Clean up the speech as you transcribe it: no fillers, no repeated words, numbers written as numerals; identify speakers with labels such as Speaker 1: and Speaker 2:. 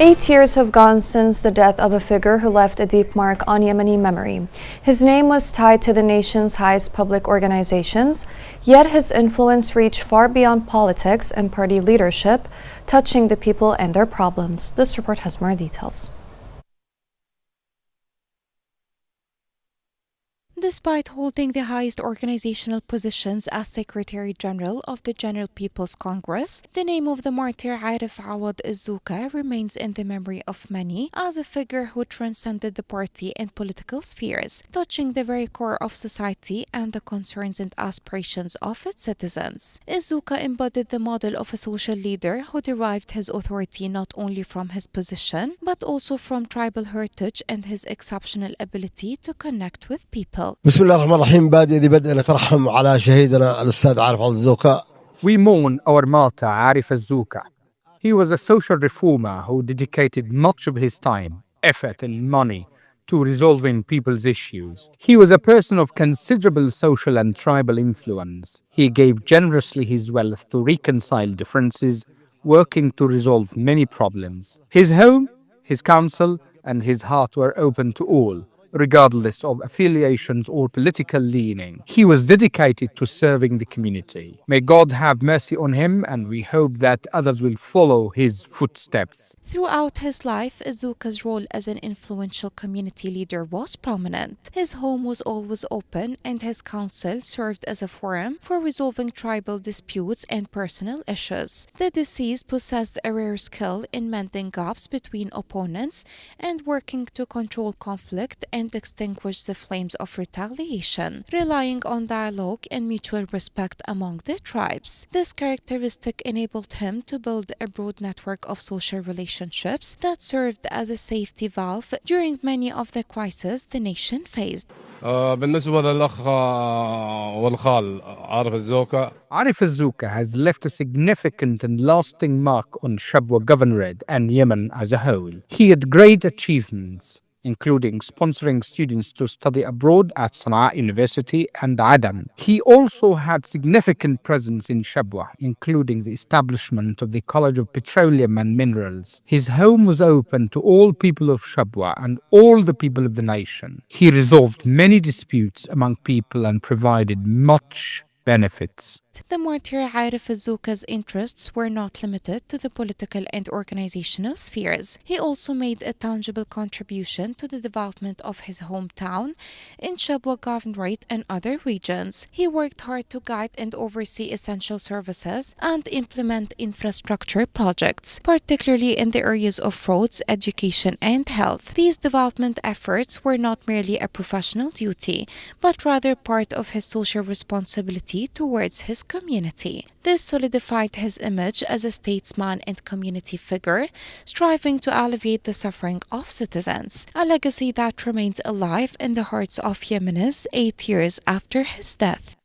Speaker 1: 8 years have gone since the death of a figure who left a deep mark on Yemeni memory. His name was tied to the nation's highest public organizations, yet his influence reached far beyond politics and party leadership, touching the people and their problems. This report has more details.
Speaker 2: Despite holding the highest organizational positions as Secretary General of the General People's Congress, the name of the martyr Arif Awad Al-Zouka remains in the memory of many as a figure who transcended the party and political spheres, touching the very core of society and the concerns and aspirations of its citizens. Al-Zouka embodied the model of a social leader who derived his authority not only from his position, but also from tribal heritage and his exceptional ability to connect with people.
Speaker 3: بسم الله الرحمن الرحيم. بادئ بدء نترحم على شهيدنا الأستاذ عارف الزوكا.
Speaker 4: We mourn our martyr Arif Al-Zouka. He was a social reformer who dedicated much of his time, effort and money to resolving people's issues. He was a person of considerable social and tribal influence. He gave generously his wealth to reconcile differences, working to resolve many problems. His home, his counsel, and his heart were open to all, regardless of affiliations or political leaning. He was dedicated to serving the community. May God have mercy on him, and we hope that others will follow his footsteps.
Speaker 2: Throughout his life, Al-Zouka's role as an influential community leader was prominent. His home was always open, and his council served as a forum for resolving tribal disputes and personal issues. The deceased possessed a rare skill in mending gaps between opponents and working to control conflict and extinguish the flames of retaliation, relying on dialogue and mutual respect among the tribes. This characteristic enabled him to build a broad network of social relationships that served as a safety valve during many of the crises the nation faced.
Speaker 5: بالنسبة للأخ والخال عارف الزوكا.
Speaker 4: Arif Al-Zouka has left a significant and lasting mark on Shabwa Governorate and Yemen as a whole. He had great achievements, including sponsoring students to study abroad at Sana'a University and Aden. He also had significant presence in Shabwa, including the establishment of the College of Petroleum and Minerals. His home was open to all people of Shabwa and all the people of the nation. He resolved many disputes among people and provided much benefits.
Speaker 2: The martyr Arif Al-Zouka's interests were not limited to the political and organizational spheres. He also made a tangible contribution to the development of his hometown in Shabwa Governorate and other regions. He worked hard to guide and oversee essential services and implement infrastructure projects, particularly in the areas of roads, education, and health. These development efforts were not merely a professional duty, but rather part of his social responsibility towards his community. This solidified his image as a statesman and community figure, striving to alleviate the suffering of citizens, a legacy that remains alive in the hearts of Yemenis 8 years after his death.